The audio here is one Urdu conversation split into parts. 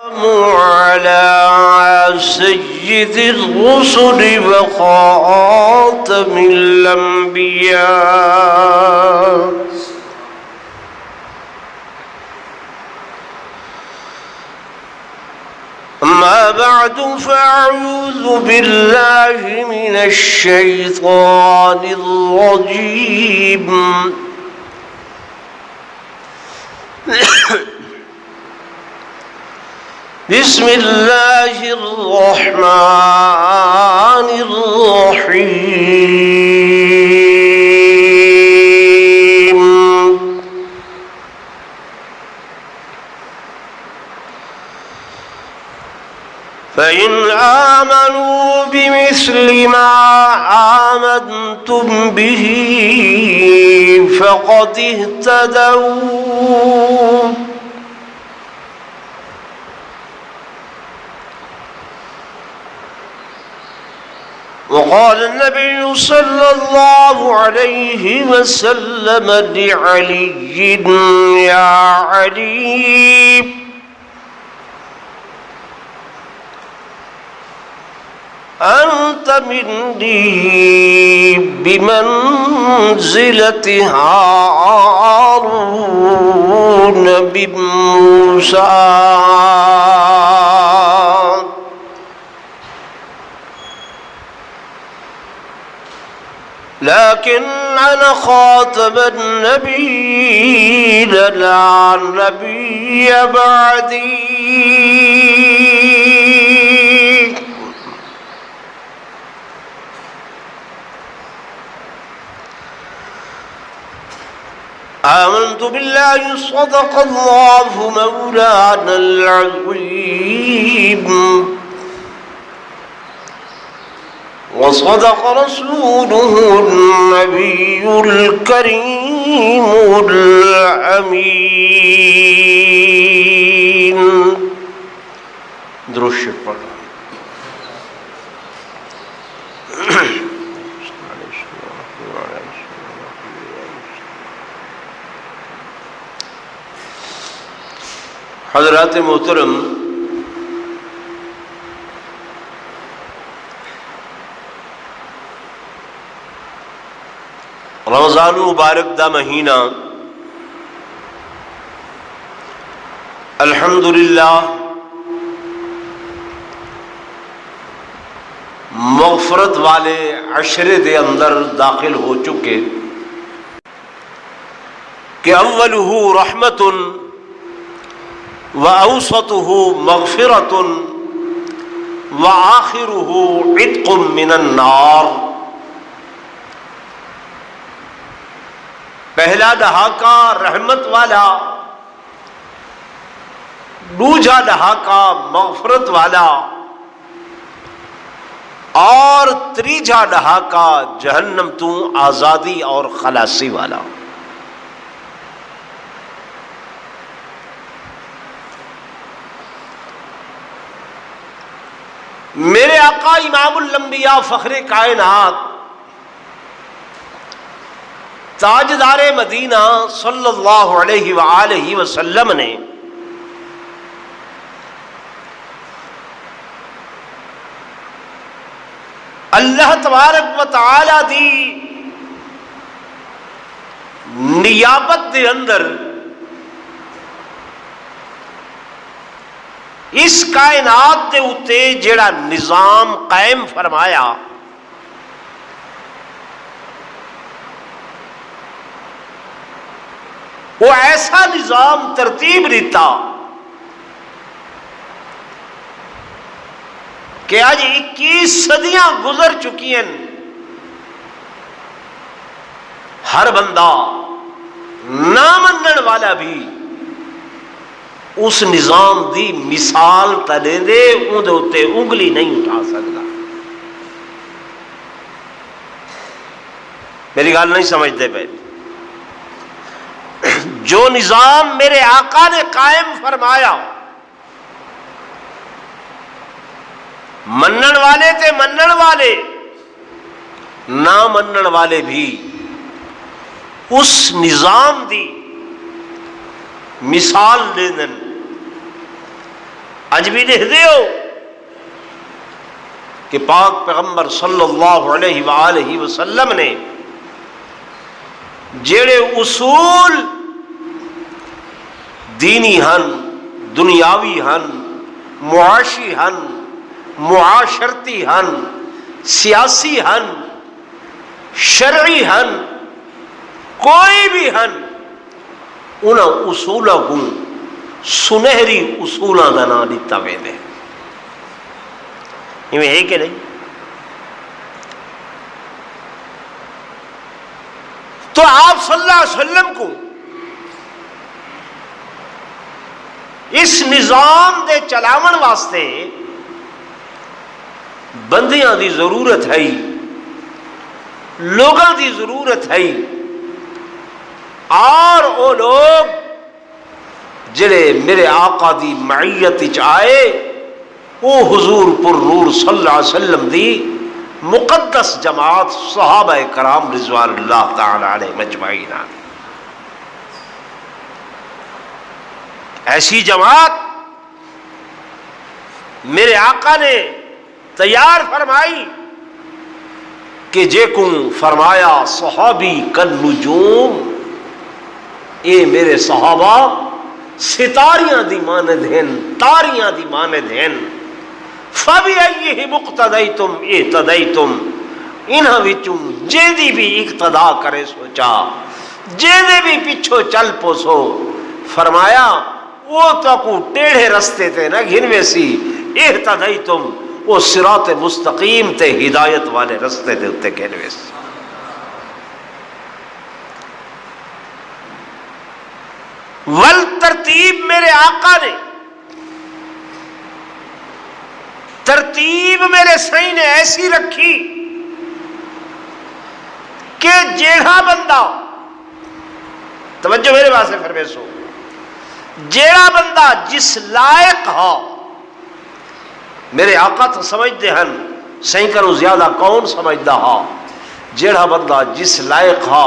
على سيد الرسل وخاتم الأنبياء أما بعد فأعوذ بالله من الشيطان الرجيم بسم الله الرحمن الرحيم فإن آمنوا بمثل ما آمنتم به فقد اهتدوا وقال النبي صلى الله عليه وسلم لعلي يا علي أنت مني بمنزلة هارون بموسى لكن أنا خاتم النبيين لا نبي بعدي آمنت بالله صدق الله مولانا العظيم وصدق رسوله النبي الكريم الأمين درود شریف پڑھو حضرات محترم، رمضان مبارک دا مہینہ الحمدللہ مغفرت والے عشرے دے اندر داخل ہو چکے کہ اولہ رحمت وأوسطه مغفرة وآخره عتق من النار۔ پہلا دہاکہ رحمت والا، دوجا دہاکہ مغفرت والا، اور تریجا دہاکہ جہنم تو آزادی اور خلاصی والا۔ میرے آقا امام الانبیاء فخر کائنات تاجدار مدینہ صلی اللہ علیہ وآلہ وسلم نے اللہ تبارک و تعالی دی نیابت دے اندر اس کائنات دے اتے جڑا نظام قائم فرمایا وہ ایسا نظام ترتیب دیتا کہ آج 21 صدیاں گزر چکی ہیں، ہر بندہ نہ منن والا بھی اس نظام دی مثال تلے دے اون دے اتے انگلی نہیں اٹھا سکتا۔ میری گل نہیں سمجھتے پہ؟ جو نظام میرے آقا نے قائم فرمایا، منن والے تے منن والے، نہ منن والے بھی اس نظام دی مثال دے دن۔ اج بھی دیکھتے ہو کہ پاک پیغمبر صلی اللہ علیہ وآلہ وسلم نے جڑے اصول دینی ہن، دنیاوی ہن، معاشی ہن، معاشرتی ہن، سیاسی ہن، شرعی ہن، کوئی بھی ہن، انہاں اصولوں کو سنہری اصولوں کا نام دیتا ویندے ایویں ہے کہ نہیں؟ تو آپ صلی اللہ علیہ وسلم کو اس نظام دے چلاون واسطے بندیاں دی ضرورت ہے، لوگاں دی ضرورت ہے، اور وہ لوگ جڑے میرے آقا دی معیت وچ آئے وہ حضور پر نور صلی اللہ علیہ وسلم دی مقدس جماعت صحابہ کرام رضوان اللہ تعالی علیہ مجمعین، ایسی جماعت میرے آقا نے تیار فرمائی کہ جے کو فرمایا صحابی کالنجوم، اے میرے صحابہ ستاریاں دی مانند ہیں، تاریاں دی مانند ہیں، فَبِأَيِّهِ مُقْتَدَيْتُمْ اِهْتَدَيْتُمْ، انہاں وچوں جیدی بھی اقتدا کرے سوچا، جیدے بھی پیچھو چل پوسو، فرمایا وہ تو کو ٹیڑھے رستے تے نہ گھنوے سی، اِهْتَدَيْتُمْ وہ صراط مستقیم تے ہدایت والے رستے تے اتے گھنوے سی۔ والترتیب میرے آقا نے ترتیب میرے سائیں نے ایسی رکھی کہ جیڑا بندہ، توجہ میرے پاس فرمے سو، جیڑا بندہ جس لائق ہو، میرے آقا تو سمجھتے ہیں سائیں کرو زیادہ کون سمجھدا ہا، جیڑا بندہ جس لائق ہا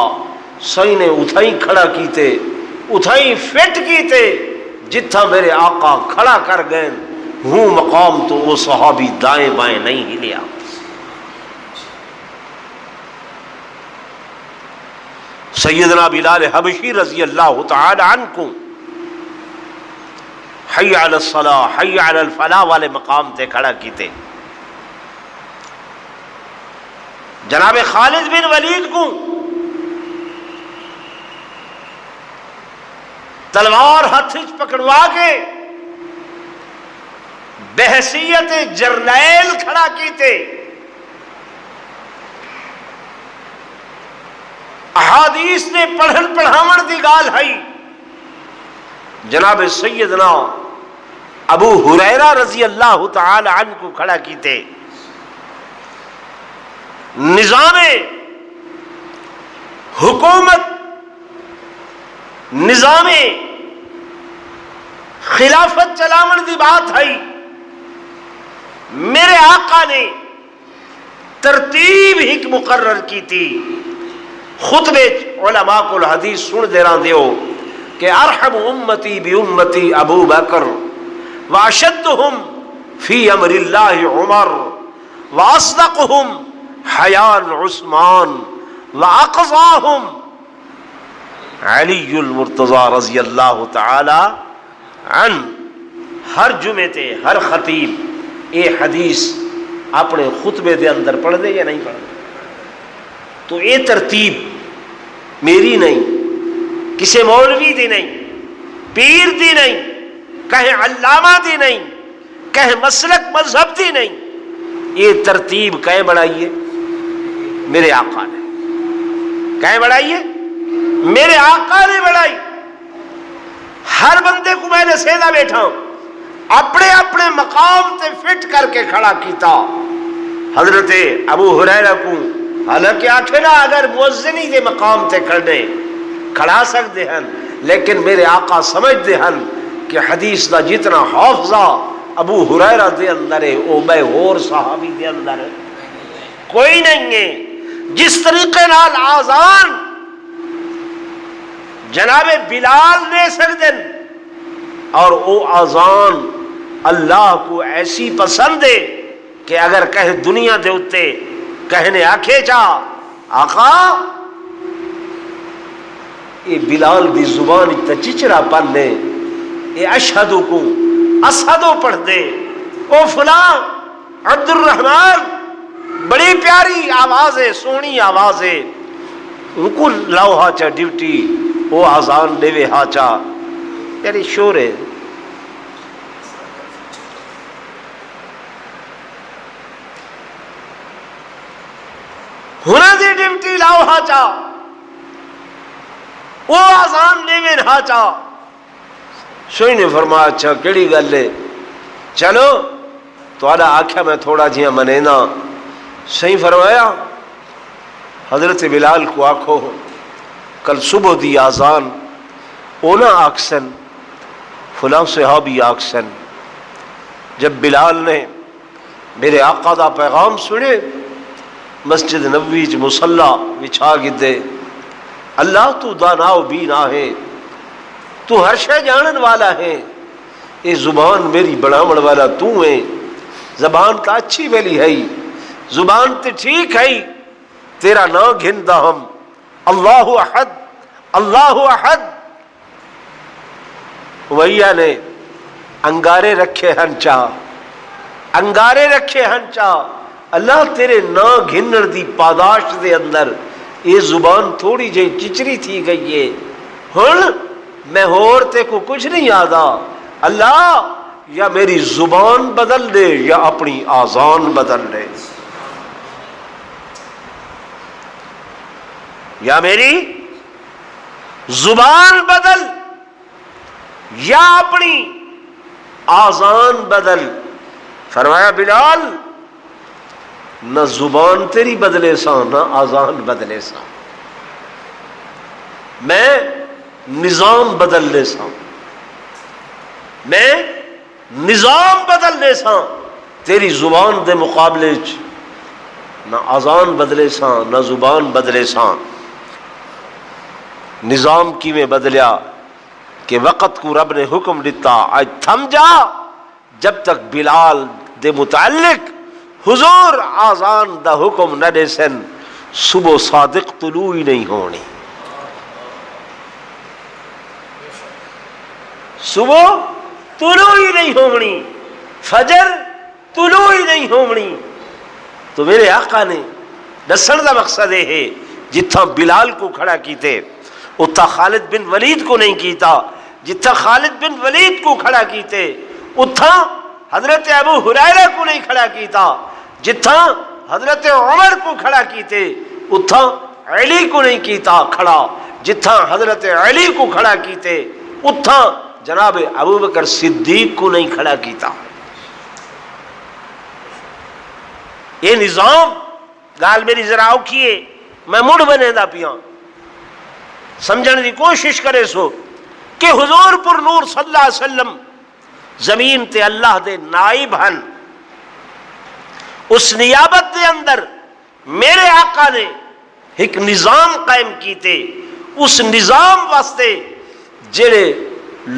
سائیں نے اتھائی کھڑا کیتے، اتھائی فٹ کیتے جتھا میرے آقا کھڑا کر گئے، ہوں مقام تو وہ صحابی دائیں بائیں نہیں ہلیا۔ سیدنا بلال حبشی رضی اللہ تعالی عنہ کو حی علی الصلاح حی علی الفلاح والے مقام تے کھڑا کیتے، جناب خالد بن ولید کو تلوار ہاتھ پکڑوا کے بحیثیت جرنیل کھڑا کیتے، احادیث نے پڑھن پڑھاون دی گال ہے، جناب سیدنا ابو ہریرہ رضی اللہ تعالی عنہ کو کھڑا کیتے، نظام حکومت، نظام خلافت چلاون دی بات ہے، میرے آقا نے ترتیب ہی مقرر کی تھی۔ خطبے علماء کو الحدیث سن دے رہا دیو کہ ارحم امتی بی امتی ابو بکر واشدہم فی امر اللہ عمر واصدقہم حیان عثمان واقضاہم علی المرتضی رضی اللہ تعالی عنہ۔ ہر جمعے تے ہر خطیب یہ حدیث اپنے خطبے دے اندر پڑھ دے یا نہیں پڑھ دے؟ تو یہ ترتیب میری نہیں، کسی مولوی دی نہیں، پیر دی نہیں، کہیں علامہ دی نہیں، کہیں مسلک مذہب دی نہیں، یہ ترتیب کہیں بڑھائیے؟ میرے آقا نے کہیں بڑھائیے؟ میرے آقا نے بڑھائی۔ ہر بندے کو میں نے سیدھا بیٹھا ہوں، اپنے اپنے مقام تے فٹ کر کے کھڑا کیتا۔ حضرت ابو ہریرہ کو حالانکہ آٹھے نا اگر مؤذنی دے مقام تے کھڑے کھڑا سکتے ہیں، لیکن میرے آقا سمجھتے ہیں کہ حدیث دا جتنا حافظہ ابو ہریرہ دے اندر ہے او میں اور صحابی دے اندر ہے کوئی نہیں ہے۔ جس طریقے نال آزان جناب بلال نے سکتے اور او آزان اللہ کو ایسی پسند ہے کہ اگر کہے دنیا دے اتے کہنے آکھے جا آقا یہ بلال دی زبان اتنا چچرا پن دے یہ اشہدو کو اسہدو پڑھ دے او فلاں عبد الرحمن بڑی پیاری آواز ہے سونی آواز ہے ان کو لاؤ ہاچا ڈیوٹی وہ آزان دے وے ہاچا یعنی شور ہے ہونا دی ڈیوٹی لاؤ ہاچا وہ آزان دے وے ہاچا شوئی نے فرمایا اچھا کیڑی گل ہے چلو تو آدھا آکھیا میں تھوڑا جیاں منینا صحیح فرمایا حضرت بلال کو آکھو کل صبح دی آزان اونا آکسن فلاں صحابی آکسن جب بلال نے میرے آقا دا پیغام سنے مسجد نبوی چ مصلا بچھا گدے اللہ تو داناؤ بینا ہے تو ہر شے جانن والا ہے یہ زبان میری بڑھاوڑ والا تو ہے زبان تا اچھی ویلی ہے زبان تے ٹھیک ہے تیرا نا گھندا ہم اللہ احد اللہ احد وہیا نے انگارے رکھے ہنچا انگارے رکھے ہنچا اللہ تیرے نا گھنر دی پاداش دے اندر یہ زبان تھوڑی جی چچری تھی گئی ہے ہن میں ہور تے کو کچھ نہیں آدھا اللہ یا میری زبان بدل دے یا اپنی آزان بدل دے یا میری زبان بدل یا اپنی آزان بدل فرمایا بلال نہ زبان تیری بدلے سا نہ آزان بدلے سا میں نظام بدل لے سا میں نظام بدل لے سا تیری زبان دے مقابلے چ نہ آزان بدلے سا نہ زبان بدلے سا نظام کی میں بدلیا کہ وقت کو رب نے حکم دیتا آج تھم جا جب تک بلال دے متعلق حضور آزان دا حکم نہ دے سن صبح صادق طلوع ہی نہیں ہونی صبح طلوع ہی نہیں ہونی فجر طلوع ہی نہیں ہونی تو میرے آقا نے دسن دا مقصد ہے جتھا بلال کو کھڑا کیتے اتھا خالد بن ولید کو نہیں کیتا جتھا خالد بن ولید کو کھڑا کیتے اتھا حضرت ابو ہریرہ کو نہیں کھڑا کیتا جتھا حضرت عمر کو کھڑا کیتے اتھا علی کو نہیں کیتا کھڑا جتھا حضرت علی کو کھڑا کیتے اتھا جناب ابو بکر صدیق کو نہیں کھڑا کیتا یہ نظام گال میری ذرا اوکھیے میں مڑ بنے دا پیاں سمجھنے دی کوشش کرے سو کہ حضور پر نور صلی اللہ علیہ وسلم زمین تے اللہ دے نائب ہن اس نیابت دے اندر میرے آقا نے ایک نظام قائم کیتے اس نظام واسطے جڑے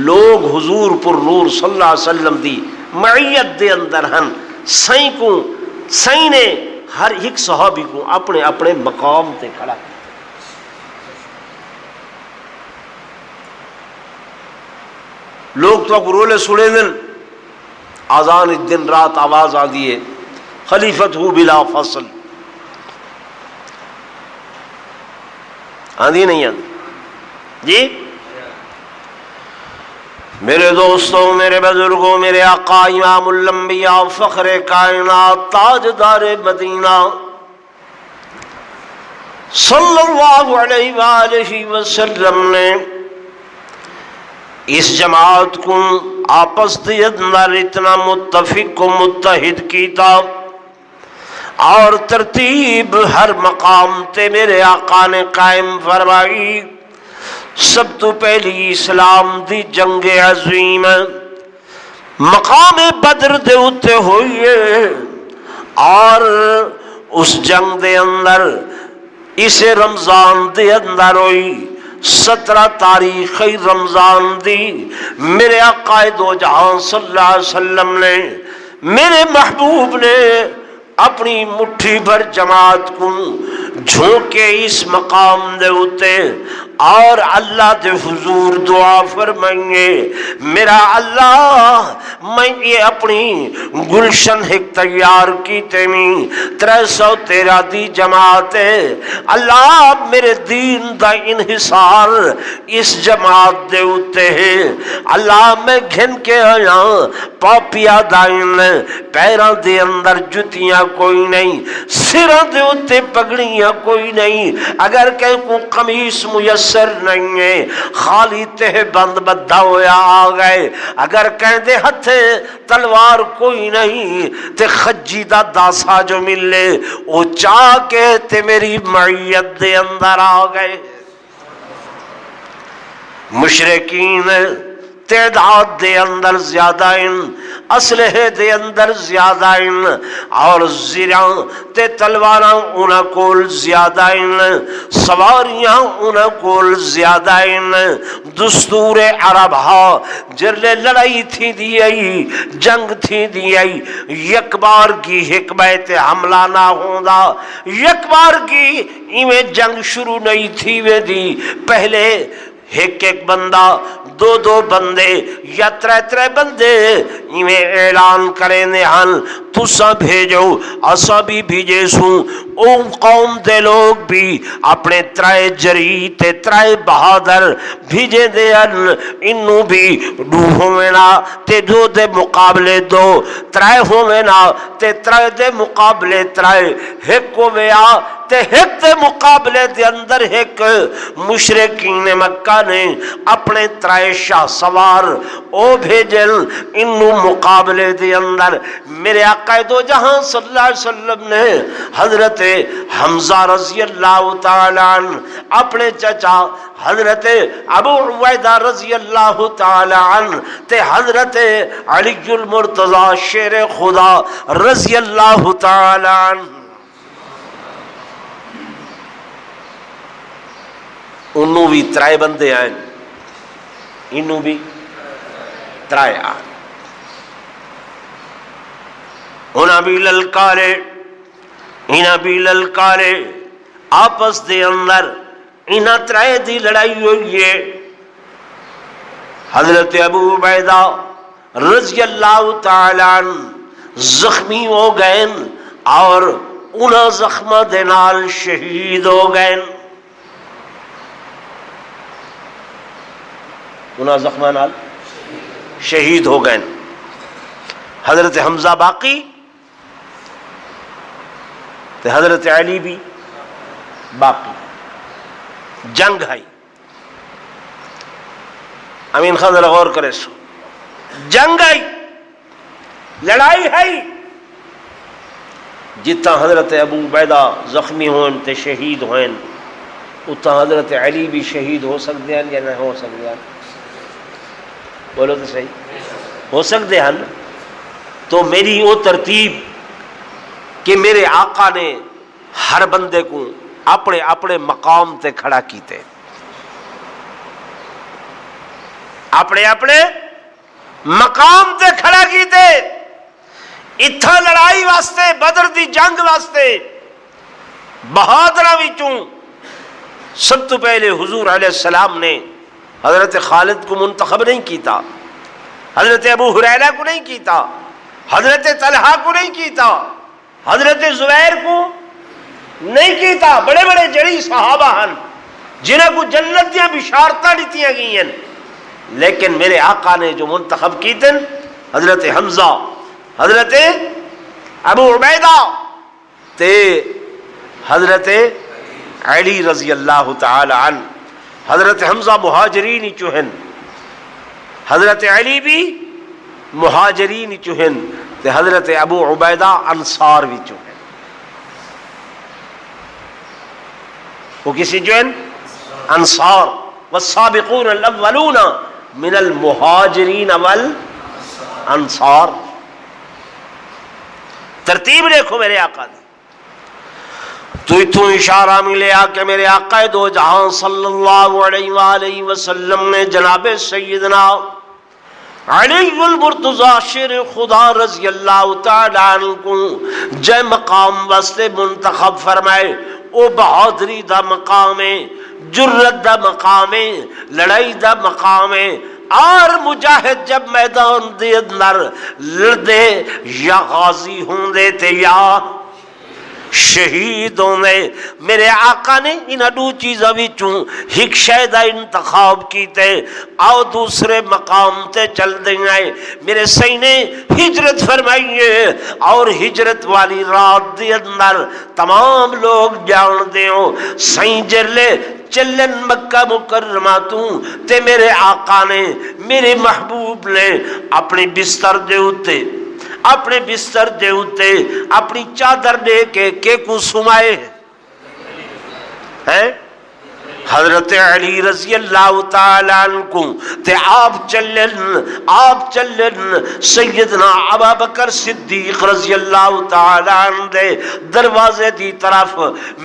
لوگ حضور پر نور صلی اللہ علیہ وسلم دی معیت دے اندر ہن سائیں نے ہر ایک صحابی کو اپنے اپنے مقام تے کھڑا کیا لوگ تو رولے سنے دن آزان دن رات آواز آ دیے خلیفت ہو بلا فصل آندھی نہیں آندھی جی میرے دوستوں میرے بزرگوں میرے آقا امام الانبیاء فخر کائنات تاجدار مدینہ صلی اللہ علیہ وآلہ وسلم نے اس جماعت کو آپس دے اندر اتنا متفق و متحد کیتا اور ترتیب ہر مقام تے میرے آقا نے قائم فرمائی سب تو پہلی اسلام دی جنگ عظیم مقام بدر دے اتے ہوئی ہے اور اس جنگ دے اندر اس رمضان دے اندر ہوئی 17 تاریخ رمضان دی میرے آقا دو جہاں صلی اللہ علیہ وسلم نے میرے محبوب نے اپنی مٹھی بھر جماعت کو جھونکے اس مقام دے اتے اور اللہ دے حضور دعا فرمائیں میرا اللہ میں یہ اپنی گلشن ایک تیار کی تیمی 313 دی جماعت ہے اللہ میرے دین دا انحصار اس جماعت دے اتے ہے اللہ میں گھن کے آیا پاپیا دائن پیران دے اندر جتیاں کوئی نہیں سران دے اتے پگڑیاں کوئی نہیں اگر کہیں کو قمیص میسر نہیں ہے خالی تہ بند بدھا ہویا آ گئے اگر کہیں دے ہتھے تلوار کوئی نہیں تے خجی دا داسا جو ملے او چاہ کے تے میری معیت دے اندر آ گئے مشرکین تعداد دے اندر زیادہ ان اسلحے دے اندر زیادہ ان اور زیراں تے تلواراں انہاں کول زیادہ ان سواریاں انہاں کول زیادہ ان دستور عرب ہا جرلے لڑائی تھی دی آئی جنگ تھی دی آئی یک بار کی حکمت حملہ نہ ہوندا یک بار کی ایویں جنگ شروع نہیں تھی وے دی پہلے ایک ایک بندہ دو دو بندے یا ترے بندے ایویں اعلان کریں ہن تسا بھیجو اسا بھی بھیجے سوں او قوم دے لوگ بھی اپنے ترے جری تے ترے بہادر بھیجے دے انو بھی دو ہونا تے دو دے مقابلے دو ترے ہونا تے ترے دے مقابلے ترے ایک کو ویا تے ایک دے مقابلے دے اندر ایک مشرکین مکہ نے اپنے ترے شاہ سوار او بھیجل انو مقابلے دے اندر میرے آقا دو جہاں صلی اللہ علیہ وسلم نے حضرت حمزہ رضی اللہ تعالیٰ عنہ اپنے چچا حضرت ابو عبیدہ رضی اللہ تعالیٰ عنہ تے حضرت علی المرتضی شیر خدا رضی اللہ تعالیٰ عنہ انہوں بھی ترائے بندے آئیں انہوں بھی ترائے آئیں انہاں بھی للکارے انہاں بھی للکارے آپس دے اندر انہاں ترائے دی لڑائی ہوئی ہے حضرت ابو عبیدہ رضی اللہ تعالیٰ عنہ زخمی ہو گئے اور انہاں زخمہ دے نال شہید ہو گئے انہاں زخمہ نال شہید ہو گئے حضرت حمزہ باقی تے حضرت علی بھی باقی جنگ ہے امین خان ذرا غور کرے سو جنگ ہے لڑائی ہے جتا حضرت ابو عبیدہ زخمی ہوئن تے شہید ہوئن اتا حضرت علی بھی شہید ہو سکتے ہیں یا نہ ہو سکتے ہیں بولو تو صحیح ہو سکتے ہیں تو میری وہ ترتیب کہ میرے آقا نے ہر بندے کو اپنے اپنے مقام تے کھڑا کیتے اپنے اپنے مقام تے کھڑا کیتے اتھا لڑائی واسطے بدر دی جنگ واسطے بہادرہ وچوں سب تو پہلے حضور علیہ السلام نے حضرت خالد کو منتخب نہیں کیتا حضرت ابو ہریرہ کو نہیں کیتا حضرت طلحہ کو نہیں کیتا حضرت زبیر کو نہیں کیتا بڑے بڑے جڑی صحابہ ہیں جنہیں کو جنت دیا بشارتاں دیتی گئی ہیں لیکن میرے آقا نے جو منتخب کیتے حضرت حمزہ حضرت ابو عبیدہ تے حضرت علی رضی اللہ تعالی عنہ حضرت حمزہ مہاجرین چوہن حضرت علی بھی مہاجرین چوہن تے حضرت ابو عبیدہ انصار بھی چوہن وہ کسی چوہن انصار والسابقون الاولون من المہاجرین والانصار ترتیب دیکھو میرے آقا دی تو اتوں اشارہ ملیا کہ میرے آقا دو جہاں صلی اللہ علیہ وآلہ وسلم نے جناب سیدنا علی المرتضی شیر خدا رضی اللہ تعالیٰ عنہ کو جے مقام واسطے منتخب فرمائے، او بہادری دا مقام ہے، جرت دا مقام ہے، لڑائی دا مقام ہے۔ اور مجاہد جب میدان دے اندر لڑدے یا غازی ہوں دے تے یا شہید ہونے، میرے آقا نے ان دو چیزاں وچوں ایک شے دا انتخاب کیتے، آؤ دوسرے مقام تے چل دیں۔ میرے سئی نے ہجرت فرمائیے، اور ہجرت والی رات دے اندر تمام لوگ جان دیوں سئی جرلے چلن مکہ مکرمہ تو تے میرے آقا نے، میرے محبوب نے اپنی بستر دے اتے، اپنے بستر دے اتے اپنی چادر دے کے کو سمائے ہیں حضرت علی رضی اللہ تعالیٰ عنہ کو تے آپ چلن سیدنا ابوبکر صدیق رضی اللہ تعالیٰ عنہ دے دروازے دی طرف۔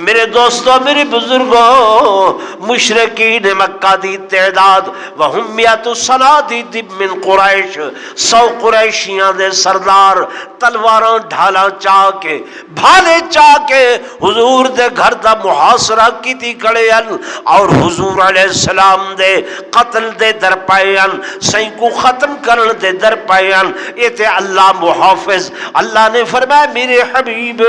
میرے دوستوں، میرے بزرگوں، مشرکین مکہ دی تعداد وہم میت صنادید من قریش، 100 قریشیاں دے سردار تلواراں ڈھالاں چاہ کے بھالے چاہ کے حضور دے گھر دا محاصرہ کیتی کھڑے ہیں، اور حضور علیہ السلام دے قتل دے در پائیان، سائیں کو ختم کرن دے در پائیان۔ یہ تے اللہ محافظ، اللہ نے فرمایا میرے حبیب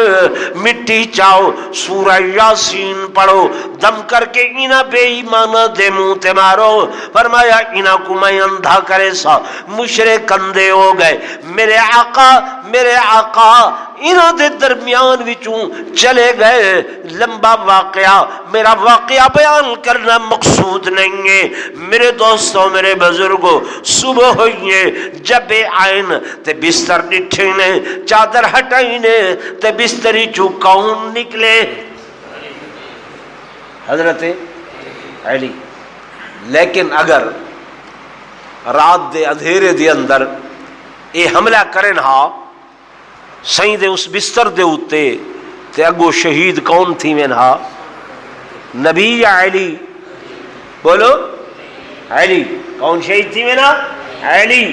مٹی چاہو، سورہ یاسین پڑھو، دم کر کے اینا بے ایمانہ دے منہ تے مارو۔ فرمایا اینا کو میں اندھا کرے سا، مشرک اندھے ہو گئے۔ میرے آقا انہاں دے درمیان وچوں چلے گئے۔ لمبا واقعہ، میرا واقعہ بیان کرنا مقصود نہیں ہے میرے دوستوں، میرے بزرگوں۔ صبح ہوئی ہے، جب آئین تے بستر ڈٹھے نے، چادر ہٹائی نے تے بستری چوں کون نکلے؟ حضرت علی۔ لیکن اگر رات دے اندھیرے دے اندر اے حملہ کرن ہا سائیں دے اس بستر دے اتے تے اگو شہید کون تھی میں ہا؟ نبی یا علی؟ بولو علی۔ کون شہید تھی میں نا؟ علی۔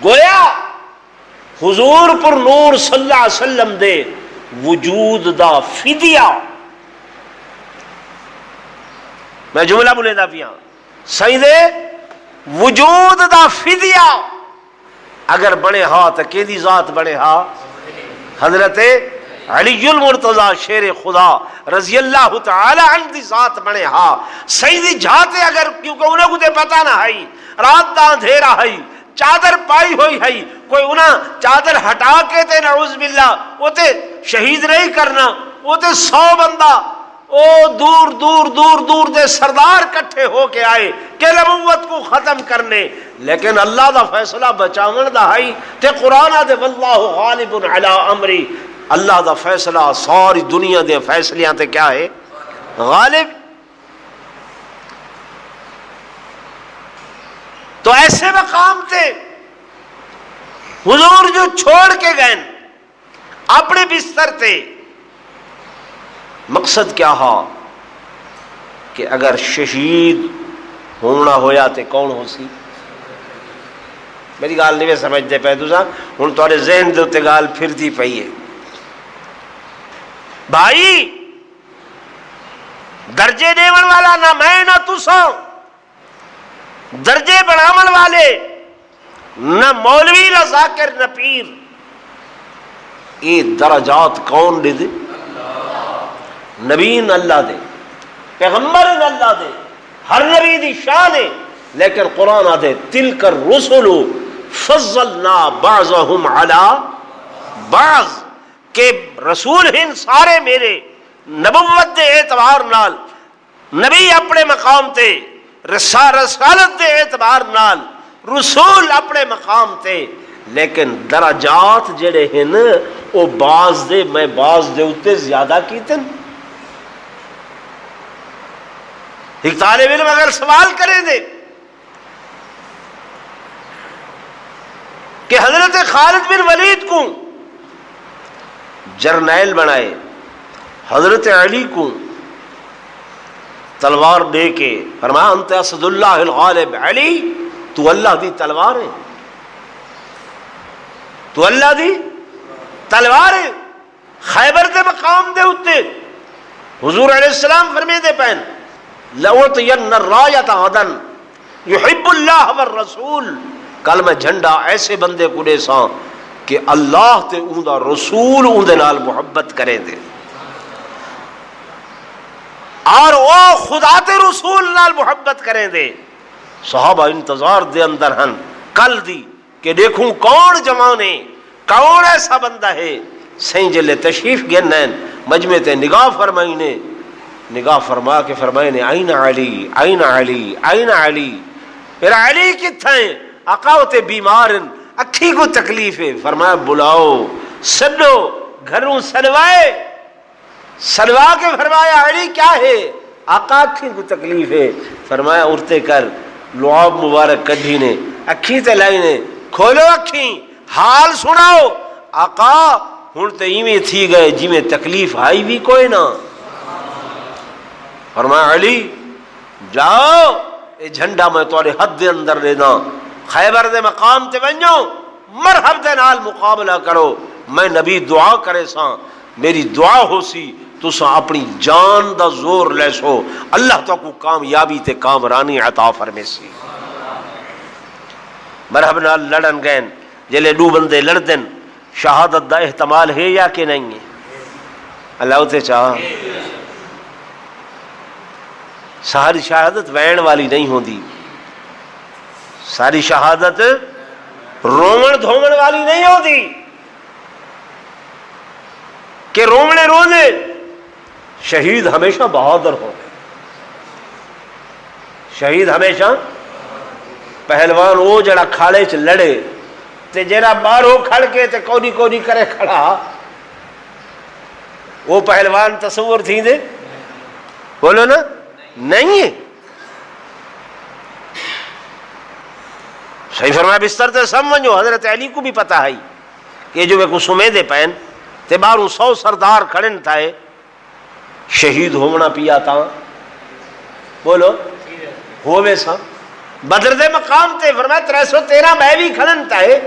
گویا حضور پر نور صلی اللہ علیہ وسلم دے وجود دا فدیہ، میں جملہ بولے دا پیا، سائیں دے وجود دا فدیہ اگر بنے ہا تو کیدی ذات بنے ہا؟ حضرت علی المرتضی شیر خدا رضی اللہ تعالی عنہ دی ذات بنے ہا۔ سیدی جھاتے اگر، کیونکہ انہیں کو دے پتہ نہ ہے، رات دا اندھیرا ہے، چادر پائی ہوئی ہے، کوئی انہیں چادر ہٹا کے تے نعوذ باللہ وہ تے شہید نہیں کرنا، وہ تے 100 بندہ او دور دور دور دور دے سردار کٹھے ہو کے آئے کہ نبوت کو ختم کرنے، لیکن اللہ دا فیصلہ بچاون دا ہے تے قرآن دے واللہ غالب علی امری، اللہ دا فیصلہ ساری دنیا دے فیصلیاں تے کیا ہے؟ غالب۔ تو ایسے مقام تے حضور جو چھوڑ کے گئے اپنے بستر تے، مقصد کیا ہا کہ اگر شہید ہونا ہویا تے کون ہو سی؟ میری گال نہیں سمجھتے پہ تساں، ہن تہاڈے ذہن دے تے گال پھردی پئی ہے۔ بھائی درجے دیون والا نہ میں نہ تساں، درجے بڑھاون والے نہ مولوی نہ ذاکر نہ پیر، یہ درجات کون دے دے؟ نبی اللہ دے، پیغمبر اللہ دے، ہر نبی دی شان ہے۔ لیکن قرآن آدھے تلک الرسل فضلنا بعضهم علی بعض، کہ رسول ہیں سارے میرے نبوت دے اعتبار نال، نبی اپنے مقام تے، رسالت دے اعتبار نال، رسول اپنے مقام تے، لیکن درجات جڑے ہیں وہ بعض دے میں بعض دے اتے زیادہ کیتن۔ ایک طالب علم اگر سوال کریں دے کہ حضرت خالد بن ولید کو جرنیل بنائے، حضرت علی کو تلوار دے کے فرمایا انت اسد اللہ الغالب، علی تو اللہ دی تلوار ہے، تو اللہ دی تلوار ہے۔ خیبر دے مقام دے اتے حضور علیہ السلام فرمے دے پین لَأُعْطِيَنَّ الرَّایَةَ غَدًا يُحِبُّ اللَّهَ وَالرَّسُولُ، کل میں جھنڈا ایسے بندے کو دے ساں کہ اللہ تے اون دا رسول اون دے نال محبت کرے دے، اور وہ خدا تے رسول نال محبت کریں دے۔ صحابہ انتظار دے اندر ہن کل دی کہ دیکھوں کون جوانے، کون ایسا بندہ ہے۔ سین جلے تشریف گنن مجمع تے نگاہ فرمائی نے، نگاہ فرما کے فرمائے نے این علی این علی این علی، پھر علی کتھائیں؟ آقا تے بیمار اکھی کو تکلیف ہے، فرمایا بلاؤ سدو، گھروں سلوائے، سلوا کے فرمایا علی کیا ہے؟ آقا اکھی کو تکلیف ہے، فرمایا اٹھتے کر لعاب مبارک کڈھی نے اکھی تے لائی نے، کھولو اکھی حال سناؤ۔ آقا ہن تے ایویں تھی گئے جی میں تکلیف آئی بھی کوئی نہ۔ فرمایا علی جاؤ اے جھنڈا میں تواڈے حد دے اندر دینا، خیبر دے مقام تے ونجو مرحب دے نال مقابلہ کرو، میں نبی دعا کرے ساں میری دعا ہو سی تساں اپنی جان دا زور لے سو، اللہ تو کو کامیابی تے کامرانی عطا فرمے سی۔ مرحب نال لڑن گئے، جلے دو بندے لڑدن شہادت دا احتمال ہے یا کہ نہیں ہے؟ اللہ تے چاہ ساری شہادت وین والی نہیں ہوندی، ساری شہادت رومن دھومن والی نہیں ہوتی کہ رومنے رونے۔ شہید ہمیشہ بہادر ہو، شہید ہمیشہ پہلوان وہ جڑا کھاڑے چ لڑے تے جڑا باہروں کھڑ کے تے کونی کونی کرے کھڑا، وہ پہلوان تصور تھی دے بولو نا نہیں ہے۔ صحیح فرمایا بستر تے سمجھو، حضرت علی کو بھی پتہ ہے کہ جو میں کو سمیدے پہن تے باروں 100 سردار کھڑن تھائے، شہید ہونا پیا تا بولو ہووے سا بدر دے مقام تے فرمایا 313 بیوی کھڑن تھائے،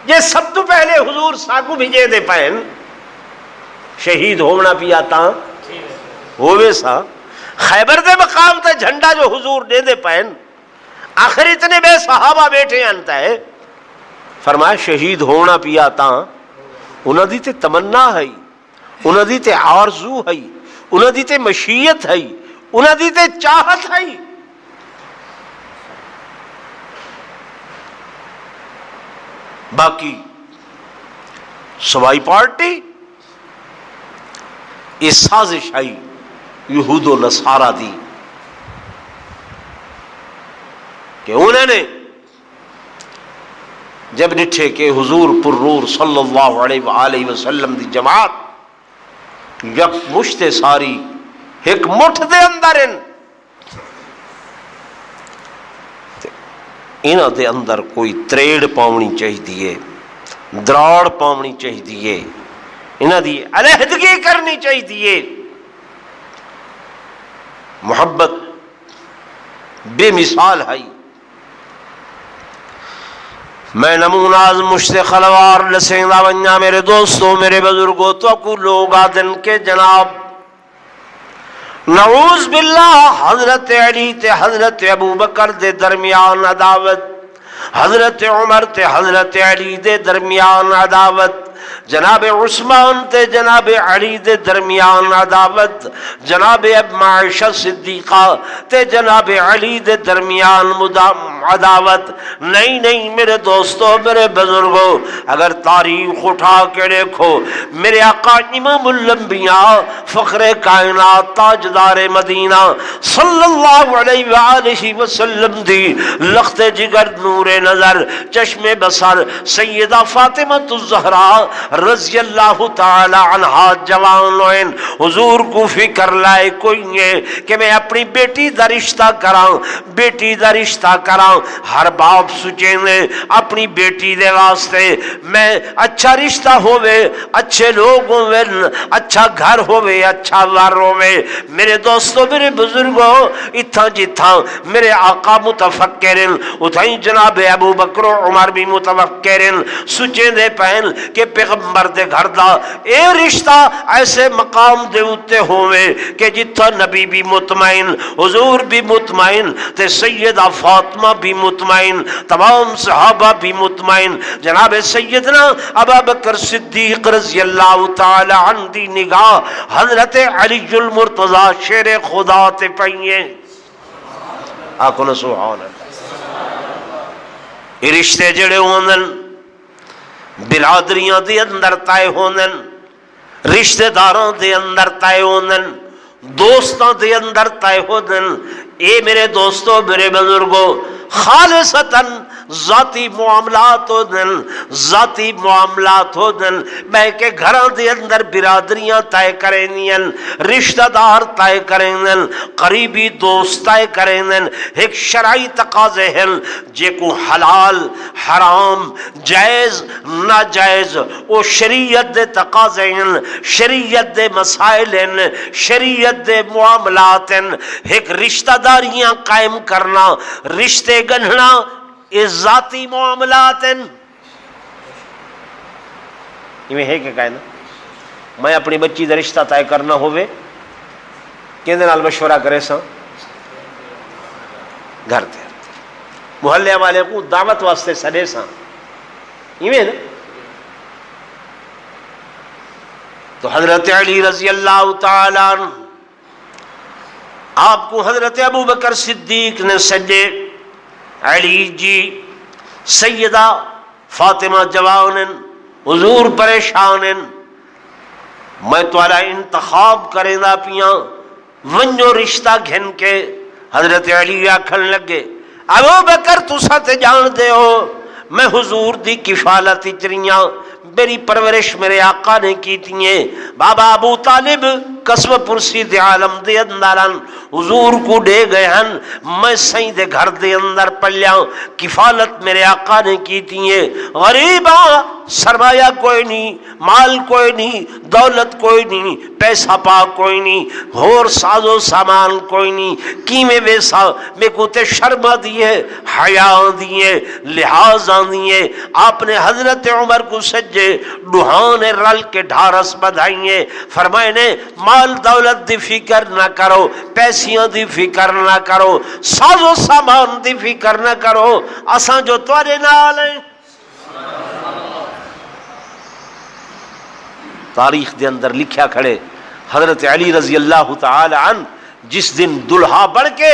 یہ سب تو پہلے حضور ساکو بھیجے دے پہن، شہید ہونا پیا تا ہووے سا۔ خیبر دے مقام تے جھنڈا جو حضور دے دے پہن، آخر اتنے بے صحابہ بیٹھے انتا ہے، فرمایا شہید ہونا پیا تا انہاں دی تے تمنا ہے، انہاں دی تے آرزو ہے، انہاں دی تے مشیت ہے، انہاں دی تے چاہت ہے۔ باقی سوائی پارٹی یہ سازش ہے یہود و نصارہ دی کہ انہوں نے جب ڈٹھے کہ حضور پررور صلی اللہ علیہ وآلہ وسلم دی جماعت یک مشت ساری ایک مٹھ دے اندر انہاں دے اندر کوئی تریڑ پاونی چاہی دیئے، دراڑ پاونی چاہی دیئے، انہاں دی علیحدگی کرنی چاہی دیئے۔ محبت بے مثال ہے۔ میں نموناز مشت خلوار لسیندہ ونیا میرے دوستوں میرے بزرگوں تو کو لوگ آدن کے جناب نعوذ باللہ حضرت علی تے حضرت ابو بکر دے درمیان عداوت، حضرت عمر تے حضرت علی دے درمیان عداوت، جناب عثمان تے جناب علی دے درمیان عداوت، جناب عائشہ صدیقہ تے جناب علی دے درمیان عداوت۔ نہیں نہیں میرے دوستو میرے بزرگوں، اگر تاریخ اٹھا کے دیکھو میرے آقا امام الانبیاء فخر کائنات تاجدار مدینہ صلی اللہ علیہ وآلہ وسلم دی لخت جگر نور نظر چشم بصر سیدہ فاطمہ الزہراء رضی اللہ تعالی عنہ جوان ہوئن حضور کو فکر لائے کوئی نہیں کہ میں اپنی بیٹی دا رشتہ کراں، بیٹی دا رشتہ کراں۔ ہر باپ سوچے نے اپنی بیٹی دے واسطے میں اچھا رشتہ ہوئے، اچھے لوگ ہوئے، اچھا گھر ہوئے، اچھا وار ہوئے۔ میرے دوستو، میرے بزرگوں، اتھا جتھا میرے آقا متفکرن اتھائی جناب ابو بکر و عمر بھی متفکرن سوچے دے پہن کہ پیغمبر دے گھر دا اے رشتہ ایسے مقام دے اتے ہوئے کہ جتھا نبی بھی مطمئن، حضور بھی مطمئن، تے سیدہ فاطمہ بھی مطمئن، تمام صحابہ بھی مطمئن۔ جناب سیدنا ابو بکر صدیق رضی اللہ تعالی عنہ دی نگاہ حضرت علی المرتضی شیر خدا تے پئیے۔ آکو نا سبحان اللہ۔ یہ رشتے جڑے ہوندن برادریاں دے اندر طے ہوندن، رشتہ داراں دے اندر طے ہوندن، دوستاں دے اندر طے ہوندن۔ اے میرے دوستو، میرے بزرگوں، خالصتاً ذاتی معاملات ہو دن، ذاتی معاملات ہو دن، میں کہ گھران دے اندر برادریاں طے کریں دین، رشتہ دار طے کریں دین، قریبی دوست طے کریں دین۔ ایک شرعی تقاضے ہیں جے کو حلال حرام جائز ناجائز وہ شریعت دے تقاضے ہیں، شریعت دے مسائل ہیں، شریعت دے معاملات ہیں۔ ایک رشتہ داریاں قائم کرنا، رشتے گنھنا، یہ ذاتی معاملات ہیں۔ یہ ہے کہ کہنا میں اپنی بچی دا رشتہ طے کرنا ہوئے کہندے نال مشورہ کرے سا گھر تے محلے والے کو دعوت واسطے سدے سا، یہ نا۔ تو حضرت علی رضی اللہ تعالی عنہ آپ کو حضرت ابو بکر صدیق نے سجے، علی جی سیدہ فاطمہ جوانن، حضور پریشانن، میں توالا انتخاب کرے دا پیاں ونجو رشتہ گھن کے۔ حضرت علی آکھن لگے ابو بکر تسا تے جان دے ہو میں حضور دی کفالت اچریاں، میری پرورش میرے آقا نے کی تیئے۔ بابا ابو طالب قصب پرسی دے عالم دے اندران حضور کو دے گئے ہیں، میں سائیں دے گھر دے اندر پلیاں، کفالت میرے آقا نے کی تیئے۔ غریباں سرمایہ کوئی نہیں، مال کوئی نہیں، دولت کوئی نہیں، پیسہ پا کوئی نہیں، اور ساز و سامان کوئی نہیں، کی میں ویسا میں کو تے شرما دیئے، حیاء دیئے، لحاظاں دیئے۔ آپ نے حضرت عمر کو سجے ڈوہان رل کے ڈھارس بدھائیے، فرمائے نے مال دولت دی فکر نہ کرو، پیسیاں دی فکر نہ کرو، ساز و سامان دی فکر نہ کرو، اساں جو توارے نال ہیں۔ تاریخ دے اندر لکھیا کھڑے حضرت علی رضی اللہ تعالی عنہ جس دن دلہا بڑھ کے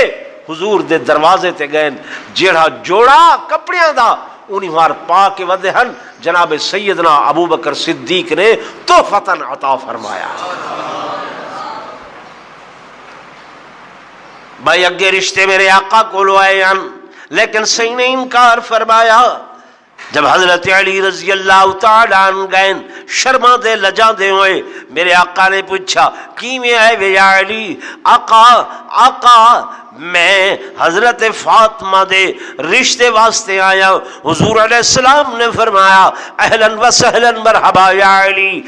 حضور دے دروازے تے گئے، جیڑا جوڑا کپڑیاں دا انہی مار پا کے ودے ہن جناب سیدنا ابو بکر صدیق نے تحفتاً عطا فرمایا۔ بھائی اگے رشتے میرے آقا کو لو آئے ہیں، لیکن صحیح نے انکار فرمایا۔ جب حضرت علی رضی اللہ تعالیٰ عنہ گئے شرما دے لجا دے ہوئے، میرے آقا نے پوچھا کی میں آئے وے یا علی؟ آقا میں حضرت فاطمہ دے رشتے واسطے آیا۔ حضور علیہ السلام نے فرمایا اہلاً و سہلاً مرحبا یا علی،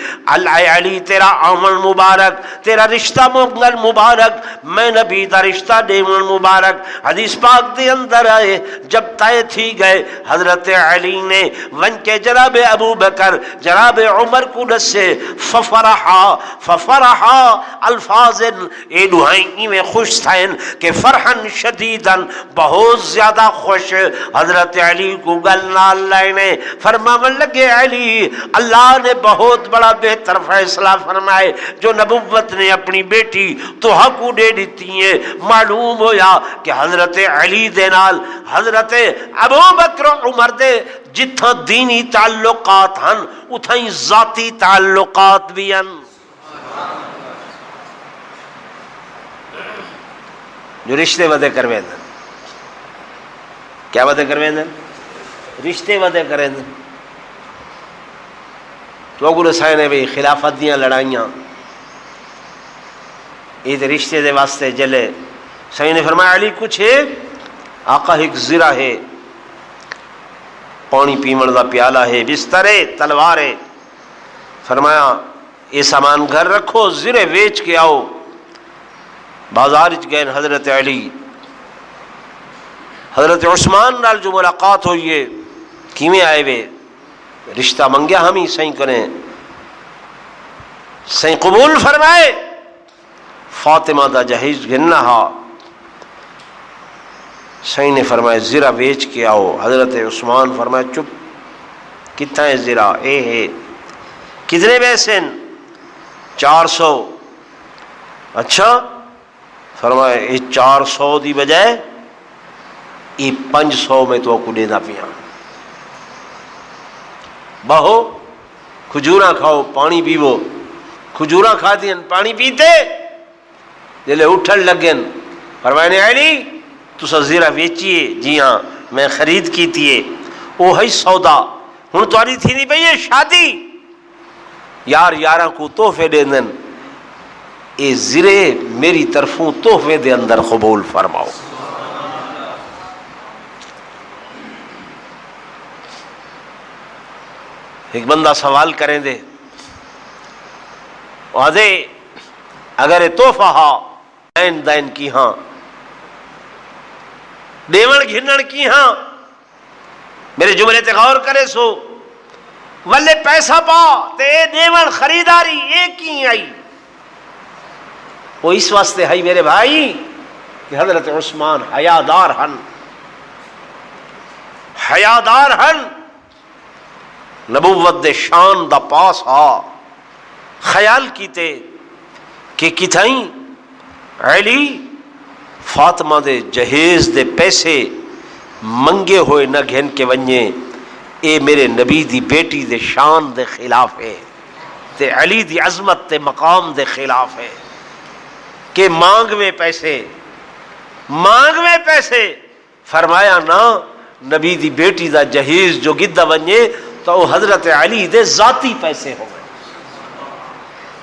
علی تیرا آمن مبارک، تیرا رشتہ منگل مبارک، میں نبی دا رشتہ دیمن مبارک۔ حدیث پاک دے اندر آئے جب طے تھی گئے حضرت علی نے ون کے جناب ابو بکر جناب عمر کو نسے ففرحا الفاظ اے دعائیں میں خوش تھائیں کہ فرحن شدیدن بہت زیادہ خوش۔ حضرت علی کو گلنا اللہ نے فرماون لگے علی اللہ نے بہت بڑا بہتر فیصلہ فرمائے جو نبوت نے اپنی بیٹی توہا کو دے دیتی ہے۔ معلوم ہویا کہ حضرت علی دے نال حضرت ابو بکر عمر دے جتھا دینی تعلقات ہن اتھائی ذاتی تعلقات بھی ہن۔ جو رشتے ودے کرویں دن، کیا ودے کرویں دن؟ رشتے ودے کریں دن۔ تو اگلے سائنے بھی خلافت دیاں لڑائیاں یہ رشتے دے واسطے جلے. سائیں نے فرمایا علی کچھ ہے؟ آقا ایک زرہ ہے، پانی پیمن دا پیالہ ہے، بستر ہے، تلوار ہے. فرمایا یہ سامان گھر رکھو، زرے ویچ کے آؤ. بازار گئے حضرت علی، حضرت عثمان نال جو ملاقات ہوئی ہے کیویں آئے وے؟ رشتہ منگیا ہم ہی سائیں کریں. سائیں قبول فرمائے. فاطمہ دا جہیز گننا ہا. سائیں نے فرمایا زرہ بیچ کے آؤ. حضرت عثمان فرمایا چپ، کتنا ہے زرہ؟ اے ہے. کتنے پیسے؟ 400. اچھا. فرمایا یہ 400 دی بجائے یہ 500 میں تو کو دینا پیا. بہو کھجورا کھاؤ، پانی پیو. کھجورا کھا دیں، پانی پیتے. جلے اٹھن لگن فرمایا علی تسا زیرہ ویچیے؟ جی ہاں میں خرید کیتی ہے. وہ ہے سودا. ہن تاری تھی نہیں پئی ہے شادی، یار یاراں کو تحفے دے دن. اے زرے میری طرفوں تحفے دے اندر قبول فرماؤ. ایک بندہ سوال کریں دے آدھے اگر یہ تحفہ ہا دین دین کی ہاں دیون گھنن کی ہاں. میرے جملے تے غور کرے سو ولے پیسہ پا تے دیون خریداری ایک ہی آئی. وہ اس واسطے ہے میرے بھائی کہ حضرت عثمان حیادار ہن، حیادار ہن. نبوت دے شان دا پاس ہا. خیال کیتے کہ کتھائیں علی فاطمہ دے جہیز دے پیسے منگے ہوئے نہ گھن کے ونجے. اے میرے نبی دی بیٹی دے شان دے خلاف ہے تے علی دی عظمت تے مقام دے خلاف ہے کہ مانگوے پیسے، مانگوے پیسے. فرمایا نا نبی دی بیٹی دا جہیز جو گدہ ونجے تو وہ حضرت علی دے ذاتی پیسے ہو گئے.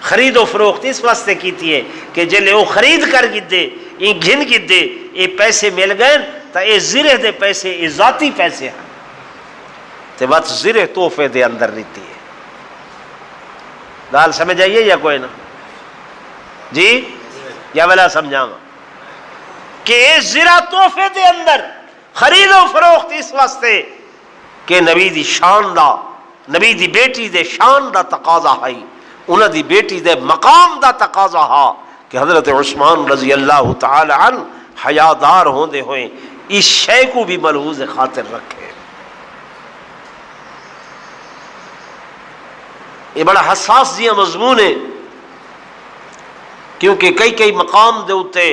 خرید و فروخت اس واسطے کیتی ہے کہ جلے وہ خرید کر گدے یہ گھن گدے یہ پیسے مل گئے تو یہ زرے دے پیسے یہ ذاتی پیسے ہیں تے بات زرے تحفے دے اندر رہتی ہے. گال سمجھ آئیے یا کوئی نہ؟ جی یا بلا سمجھاؤں کہ یہ زرہ تحفے دے اندر خرید و فروخت اس واسطے کہ نبی دی شان دا، نبی دی بیٹی دے شان دا تقاضا ہے، انہاں دی بیٹی دے مقام دا تقاضا ہا کہ حضرت عثمان رضی اللہ تعالی عنہ حیادار ہوندے ہوئے اس شے کو بھی ملحوظ خاطر رکھے. یہ بڑا حساس جیاں مضمون ہے کیونکہ کئی مقام دے اتے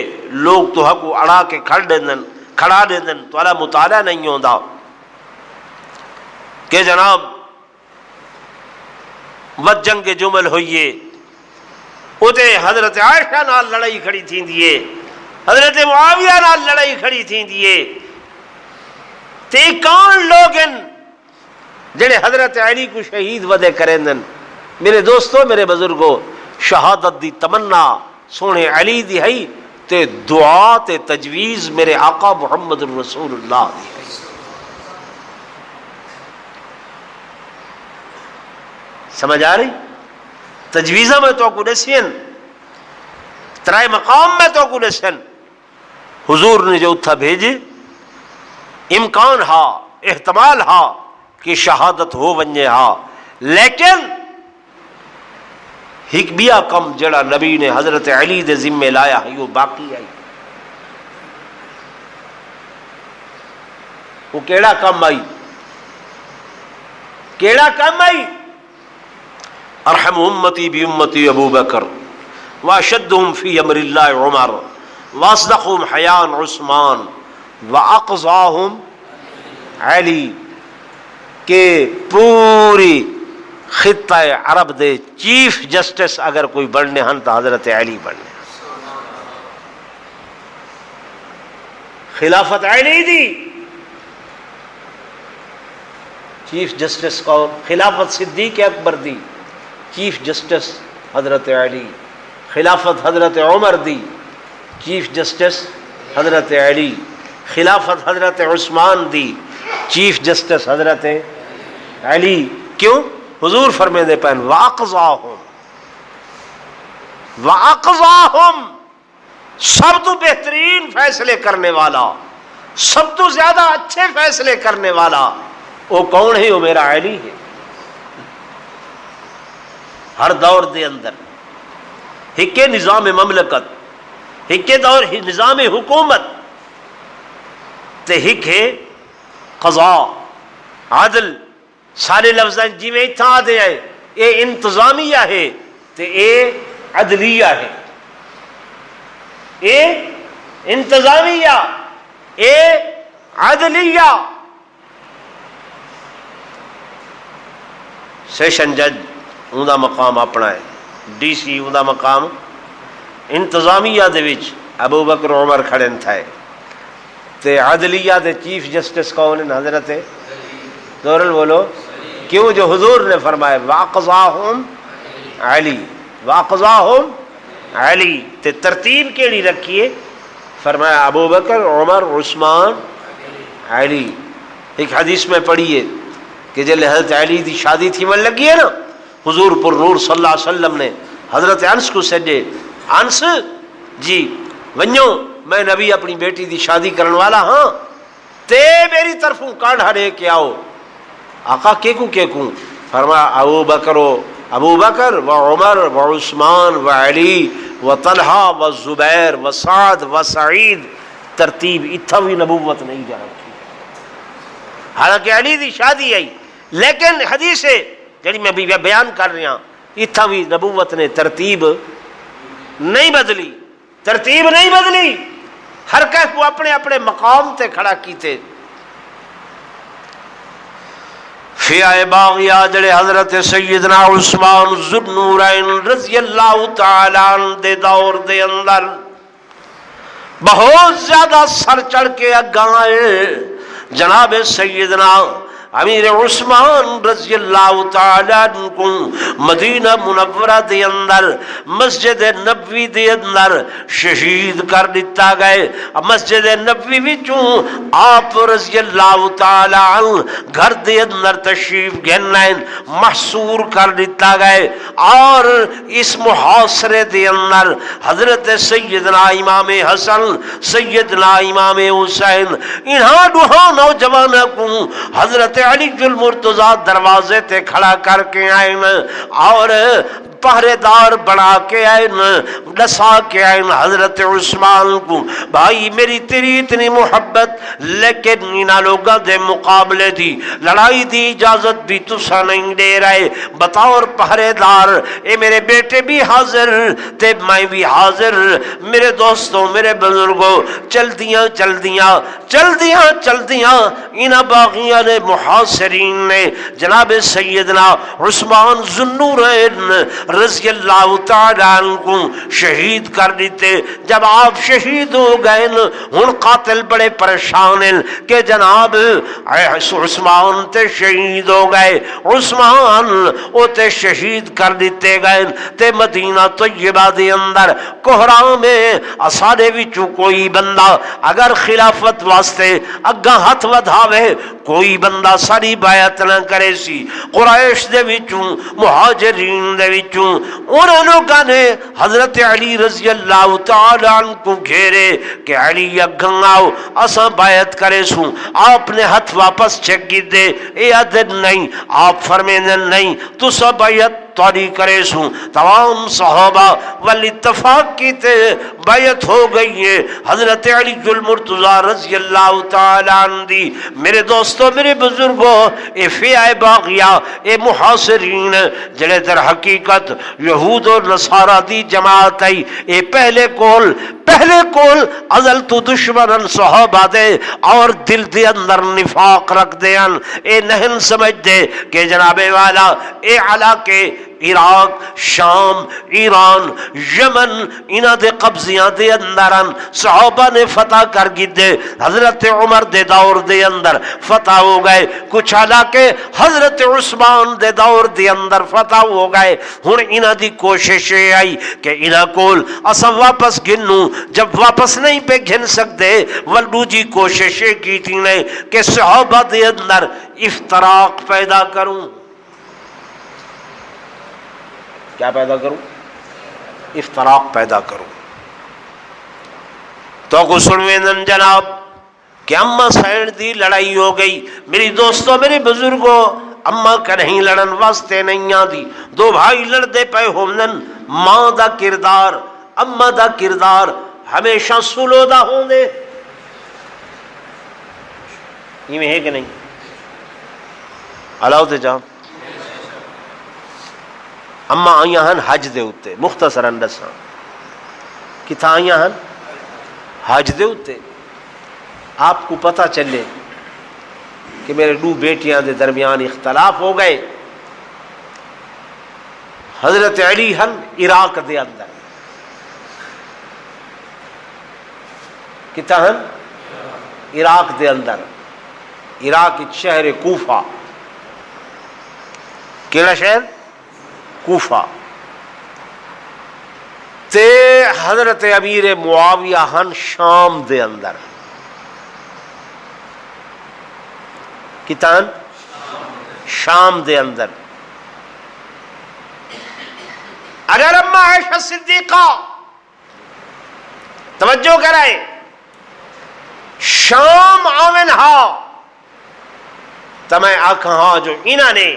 لوگ تو حق کو اڑا کے کھڑا دے دن تو اللہ مطالعہ نہیں ہوندا کہ جناب ود جنگ جمل ہوئیے اتے حضرت عائشہ نال لڑائی کھڑی تھی دیئے، حضرت معاویہ نال لڑائی کھڑی تھی دیئے. تے کون لوگن جڑے حضرت علی کو شہید ودے کریں دن؟ میرے دوستو، میرے بزرگو، شہادت دی تمنا سونے علی دی ہے تے دعا تے تجویز میرے آقا محمد رسول اللہ دی ہے. سمجھ آ رہی؟ تجویزہ میں تو کو نسین، ترائے مقام میں تو کو نسین. حضور نے جو تھا بھیجے امکان ہا، احتمال ہا کہ شہادت ہو ونجے ہا، لیکن ہک بیا کم جڑا نبی نے حضرت علی دے ذمہ لایا ہے وہ باقی آئی. وہ کیڑا کم آئی؟ کیڑا کم آئی؟ ارحم امتی بی امتی ابو بکر واشدہم فی امر اللہ عمر واصدقہم حیان عثمان واقضاہم علی. کہ پوری خطہ عرب دے چیف جسٹس اگر کوئی بننے ہن تو حضرت علی بننے. خلافت علی دی چیف جسٹس کون؟ خلافت صدیق اکبر دی چیف جسٹس حضرت علی، خلافت حضرت عمر دی، چیف جسٹس حضرت علی، خلافت حضرت عثمان دی، چیف جسٹس حضرت علی۔ کیوں؟ حضور فرمیندے پہن وَأَقْضَاهُمْ سب تو بہترین فیصلے کرنے والا، سب تو زیادہ اچھے فیصلے کرنے والا وہ کون ہے؟ وہ میرا علی ہے۔ ہر دور دے اندر ہکے نظام مملکت، ہکے دور نظام حکومت تے ہک ہے قضاء عدل۔ سارے لفظ جی میں اتھا دے آئے، اے انتظامیہ ہے تے اے عدلیہ ہے، اے انتظامیہ اے عدلیہ۔ سیشن جج اون دا مقام اپنا ہے، ڈی سی اون دا مقام انتظامیہ دے وچ ابو بکر عمر کھڑن تھائے تے عدلیہ دے چیف جسٹس کون ہیں؟ حضرت دورل بولو کیوں؟ جو حضور نے فرمایا واقضاہم علی، واقضاہم علی تے ترتیب کیڑی رکھیے؟ فرمایا ابو بکر عمر عثمان علی۔ ایک حدیث میں پڑھیے کہ جب حضرت علی دی شادی تھی من لگی ہے نا، حضور پر نور صلی اللہ علیہ وسلم نے حضرت انس کو سجے، انس جی ونجو میں نبی اپنی بیٹی دی شادی کرن والا ہاں تے میری طرفوں کانڈھا لے کے آؤ۔ آقا کیکوں فرمایا ابو بکر و عمر و عثمان و علی و طلحہ و زبیر و سعد و سعید۔ ترتیب اتھا بھی نبوت نہیں جا رکھی، حالانکہ علی دی شادی آئی، لیکن حدیث ہے جڑی میں بھی بیان کر رہا اتھا بھی نبوت نے ترتیب نہیں بدلی، ترتیب نہیں بدلی، ہر کس کو اپنے اپنے مقام تے کھڑا کیتے۔ فیائے باغیہ جڑے حضرت سیدنا عثمان ذوالنورین رضی اللہ تعالیٰ عنہ دے دور دے اندر بہت زیادہ سر چڑھ کے اگائے جناب سیدنا امیر عثمان رضی اللہ تعالیٰ عنہ کو مدینہ منورہ دے اندر مسجد نبوی دے اندر شہید کر دیتا گئے۔ مسجد نبوی وچوں آپ رضی اللہ تعالیٰ عنہ گھر دے اندر تشریف گھنائیں محصور کر دیتا گئے، اور اس محاصرے دے اندر حضرت سیدنا امام حسن، سیدنا امام حسین، انہاں دوہاں نوجوانوں کو حضرت علی المرتضیٰ دروازے تے کھڑا کر کے آئیں اور پہرے دار بنا کے آئین، ڈسا کے آئین حضرت عثمان کو، بھائی میری تیری اتنی محبت لیکن انہاں لوگاں دے مقابلے دی لڑائی دی اجازت بھی تسا نہیں دے رہے، بطور پہرے دار اے میرے بیٹے بھی حاضر تے میں بھی حاضر، میرے دوستوں میرے بزرگوں چل دیاں انہاں باغیاں نے محاصرین نے جناب سیدنا عثمان ذوالنورین رضی اللہ تعالیٰ عنہ کو شہید کر دیتے۔ جب آپ شہید ہو گئے ہن قاتل بڑے پریشان ہیں کہ جناب عثمان تے شہید ہو گئے، عثمان او تے شہید کر دیتے گئے تے مدینہ طیبہ دے اندر کوہرام میں اساڑے وچوں کوئی بندہ اگر خلافت واسطے اگاں ہاتھ ودھاوے، کوئی بندہ ساری بیعت نہ کرے سی، قریش دے وچوں مہاجرین دے وچوں انہوں لوگاں نے حضرت علی رضی اللہ تعالیٰ عنہ کو گھیرے کہ علی اگھن آؤ اساں بیعت کرے سوں۔ آپ نے ہاتھ واپس چھک دے، اے عدد نہیں، آپ فرمینے نہیں تو سب بیعت توڑی کرے سوں۔ تمام صحابہ والاتفاق کی تے بیعت ہو گئی ہے حضرت علی المرتضیٰ رضی اللہ تعالیٰ عنہ دی۔ میرے دوستوں میرے بزرگوں اے فیائے باغیہ اے محاصرین جڑے در حقیقت یہود اور نصارہ دی جماعت آئی، اے پہلے کول ازل تو دشمنن صحابہ دے اور دل دے اندر نفاق رکھ دے اے نہیں سمجھ دے کہ جناب والا اے علاقے عراق، شام، ایران، یمن انہاں دے قبضیاں دے اندرن صحابہ نے فتح کر گئے. حضرت عمر دے دور دے اندر فتح ہو گئے. کچھ علاقے حضرت عثمان دے دور دے اندر فتح ہو گئے. ہن انہاں دی کوشش یہ آئی کہ انہاں کول اساں واپس گنوں. جب واپس نہیں پہ گن سکتے ولو جی کوشش کی تھی نے کہ صحابہ دے اندر افتراق پیدا کروں. کیا پیدا کروں؟ افتراق پیدا کروں. تو کو سنویں جناب کہ اماں سینڈ دی لڑائی ہو گئی. میری دوستوں، میرے بزرگوں، اماں کہیں لڑن واسطے نہیں آدی. دو بھائی لڑتے پے ہوندن. ماں دا کردار، اماں دا کردار ہمیشہ سلو دا ہوندے. یہ ہے کہ نہیں؟ علاؤ تے جان اماں آئیاں ہن حج دے اتے. مختصراً دساں کتھاں آئیاں ہن؟ حج دے اتے. آپ کو پتہ چلے کہ میرے دو بیٹیاں دے درمیان اختلاف ہو گئے. حضرت علی ہن عراق دے اندر. کتھاں ہن؟ عراق دے اندر. عراق شہر کوفہ. کیڑا شہر؟ کوفہ. تے حضرت امیر معاویہ ہن شام دے اندر. کتان شام دے اندر. اگر اما عائشہ صدیقہ توجہ کرائے شام آون ہا تو میں آکھاں ہا جو انہاں نے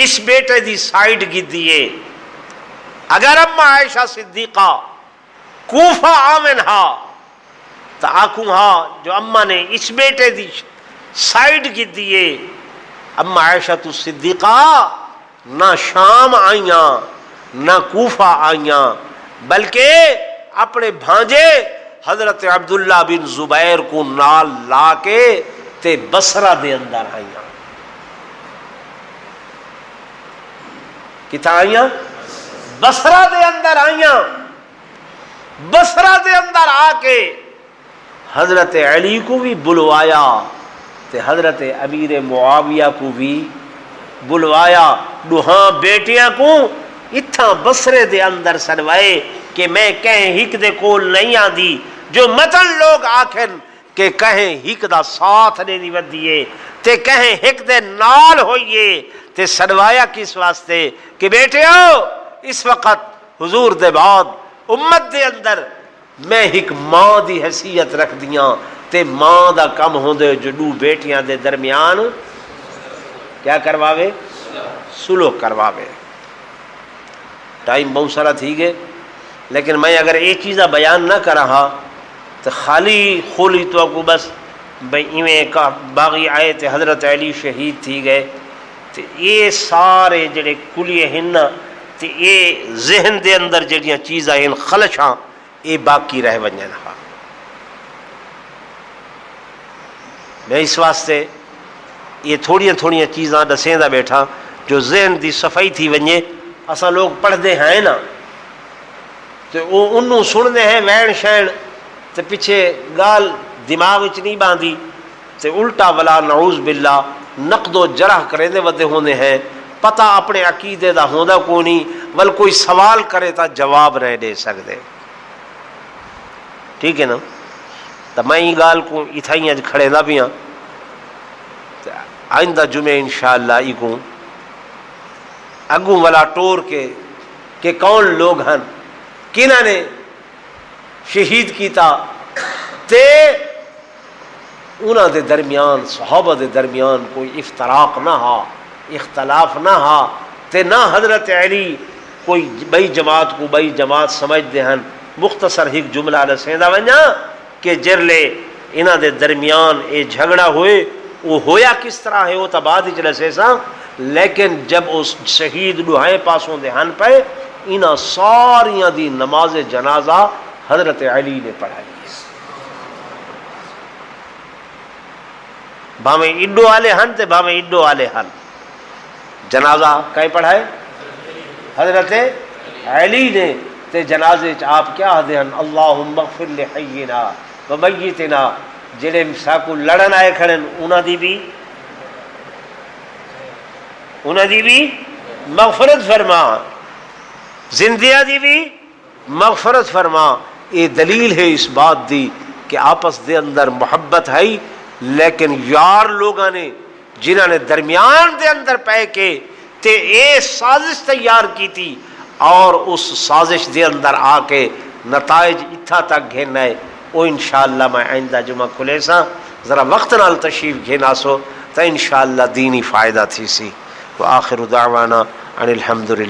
اس بیٹے دی سائیڈ کی دیے. اگر اما عائشہ صدیقہ کوفہ آمن ہا تو آکھوں ہا جو اما نے اس بیٹے دی سائیڈ کی دیے. اما عائشہ تو صدیقہ نہ شام آئیاں نہ کوفہ آئیاں بلکہ اپنے بھانجے حضرت عبداللہ بن زبیر کو نال لا کے تے بصرہ دے اندر آئیاں. کتنا آئیاں؟ بصرہ دے اندر آئیاں. بصرہ دے اندر آ کے حضرت علی کو بھی بلوایا تے حضرت امیر معاویہ کو بھی بلوایا. دوہاں بیٹیاں کو اتھاں بصرے دے اندر سنوائے کہ میں کہیں ہک دے کول نہیں آدھی. جو مطل لوگ آکھن کہ کہیں ہک دا ساتھ نے نہیں ودیے تے کہیں ہک دے نال ہوئیے تے سنوایا کس واسطے کہ بیٹیو اس وقت حضور دے بعد امت دے اندر میں ایک ماں دی حیثیت رکھ دیاں تے ماں دا کم ہوندے جو دو بیٹیاں دے درمیان کیا کرواوے؟ سلوک کرواوے. ٹائم بہت سارا تھی گئے لیکن میں اگر ایک چیزہ بیان نہ کر رہا تو خالی خولی تو کو بس بھئی ایویں کا باغی آئے تے حضرت علی شہید تھی گئے تے یہ سارے جڑے کلیے ہن تے یہ ذہن دے اندر جڑیاں چیزاں ہیں خلشاں یہ باقی رہ ونجن ہا. میں اس واسطے یہ تھوڑیاں چیزاں دسیں دا بیٹھا جو ذہن دی صفائی تھی ونجے. اساں لوگ پڑھتے ہیں نا تو وہ انہوں سنتے ہیں وین شین تے پیچھے گال دماغ وچ نہیں باندھی تے الٹا ولا نعوذ باللہ نقد و جرح کرے دے ودے ہوندے ہیں. پتہ اپنے عقیدے دا ہوندا کو نہیں ول کوئی سوال کرے تا جواب رہ دے سکدے. ٹھیک ہے نا؟ تو میں یہ گال کو اتھائیں اج کھڑے دا بھی ہاں. آئندہ جمعے انشاءاللہ ای کو اگوں والا ٹور کے کہ کون لوگ ہیں کنہ نے شہید کیتا تے انہاں دے درمیان صحابہ دے درمیان کوئی افتراق نہ ہا اختلاف نہ ہا تے نہ حضرت علی کوئی بئی جماعت کو بئی جماعت سمجھ دے ہیں. مختصر ایک جملہ رسیندہ ونجا کہ جرلے انہاں دے درمیان اے جھگڑا ہوئے وہ ہویا کس طرح ہے وہ تا بعد ہی چلے سیسا لیکن جب اس شہید دوہائیں پاسوں دے ہن پہ انہاں ساریاں دی نماز جنازہ حضرت علی نے پڑھائی. بھاویں اڈو والے ہن تے بھاویں اڈو والے ہن جنازہ کہیں پڑھائے حضرت علی نے تے جنازے چ آپ کیا آدھے ہیں اللہم اغفر لحینا و میتنا، جڑے ساکو لڑن آئے کھڑے انہاں دی بھی مغفرت فرما، زندیاں دی بھی مغفرت فرما۔ یہ دلیل ہے اس بات دی کہ آپس دے اندر محبت ہے، لیکن یار لوگاں نے جنہاں نے درمیان دے اندر پہ کے تے اے سازش تیار کی تھی، اور اس سازش دے اندر آ کے نتائج اتھا تک گھینا ہے، وہ انشاءاللہ میں آئندہ جمعہ کھلے سا ذرا وقت نال تشریف گھینا سو تو انشاءاللہ دینی فائدہ تھی سی۔ وآخر دعوانا ان الحمدللہ۔